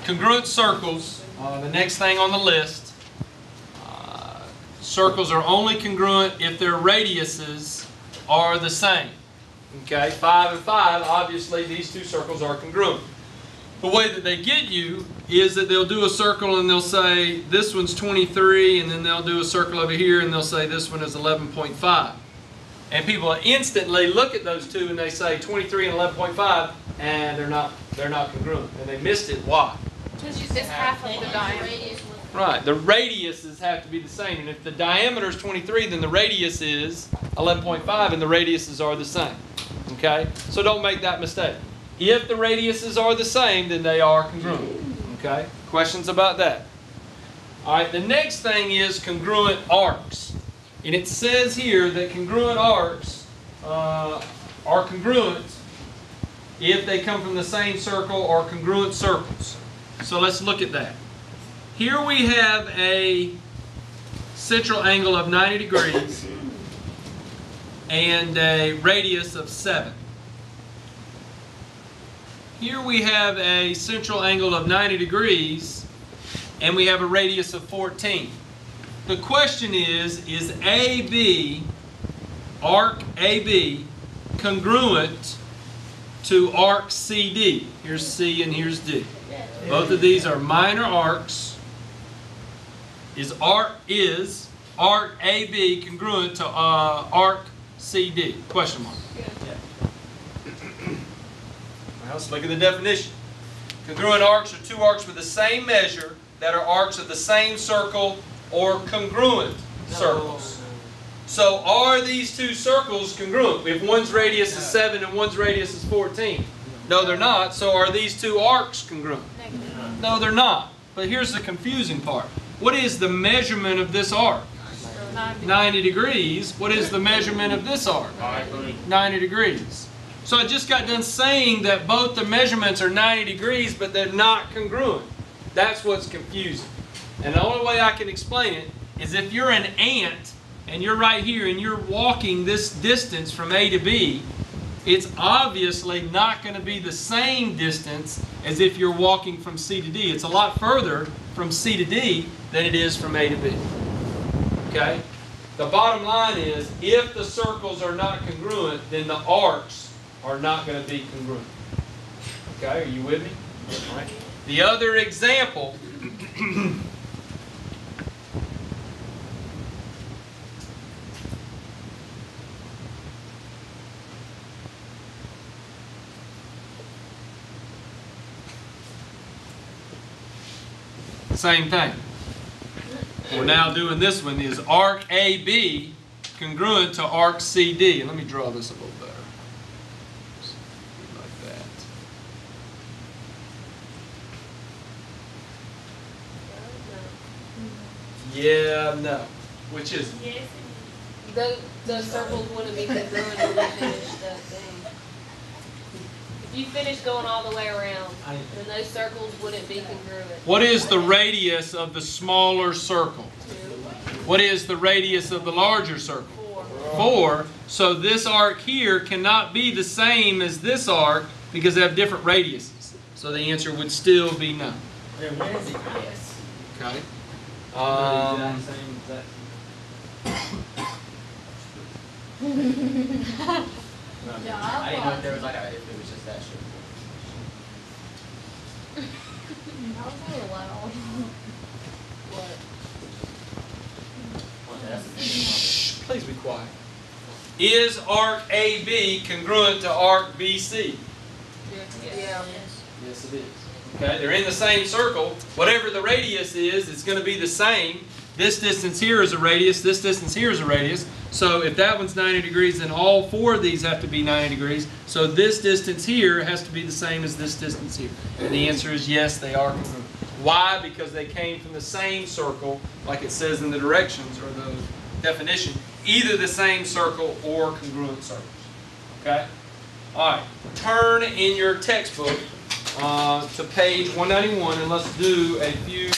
Congruent circles, the next thing on the list. Circles are only congruent if their radiuses are the same. Okay, 5 and 5, obviously these two circles are congruent. The way that they get you is that they'll do a circle and they'll say this one's 23, and then they'll do a circle over here and they'll say this one is 11.5. And people instantly look at those two and they say 23 and 11.5, and they're not congruent. And they missed it. Why? Because it's half of the diameter. Right. The radiuses have to be the same. And if the diameter is 23, then the radius is 11.5, and the radiuses are the same. Okay? So don't make that mistake. If the radiuses are the same, then they are congruent. Okay? Questions about that? All right. The next thing is congruent arcs. And it says here that congruent arcs are congruent if they come from the same circle or congruent circles. So let's look at that. Here we have a central angle of 90 degrees and a radius of 7. Here we have a central angle of 90 degrees and we have a radius of 14. The question is AB, arc AB, congruent to arc CD? Here's C and here's D. Both of these are minor arcs. Is arc AB congruent to arc CD? Question mark. Well, let's look at the definition. Congruent arcs are two arcs with the same measure that are arcs of the same circle or congruent circles. So are these two circles congruent? If one's radius is 7 and one's radius is 14. No, they're not. So are these two arcs congruent? No, they're not. But here's the confusing part. What is the measurement of this arc? 90 degrees. What is the measurement of this arc? 90 degrees. So I just got done saying that both the measurements are 90 degrees, but they're not congruent. That's what's confusing. And the only way I can explain it is if you're an ant and you're right here and you're walking this distance from A to B, it's obviously not going to be the same distance as if you're walking from C to D. It's a lot further from C to D than it is from A to B. Okay? The bottom line is, if the circles are not congruent, then the arcs are not going to be congruent. Okay? Are you with me? All right. The other example same thing. We're now doing this one. Is arc AB congruent to arc CD? And let me draw this a little better. Like that. Yeah, no. Which is it? Yes. The circles wouldn't be congruent if we finish the thing. If you finish going all the way around, then those circles wouldn't be congruent. What is the radius of the smaller circle? 2. What is the radius of the larger circle? 4. 4. So this arc here cannot be the same as this arc because they have different radiuses. So the answer would still be no. Yes. Okay. I didn't know if there was like if it was just that short. That was a little loud. What? Shh, please be quiet. Is arc AB congruent to arc BC? Yeah. Yes, it is. Okay, they're in the same circle. Whatever the radius is, it's going to be the same. This distance here is a radius. This distance here is a radius. So if that one's 90 degrees, then all 4 of these have to be 90 degrees. So this distance here has to be the same as this distance here. And the answer is yes, they are congruent. Why? Because they came from the same circle, like it says in the directions or the definition, either the same circle or congruent circles. Okay? All right. Turn in your textbook to page 191 and let's do a few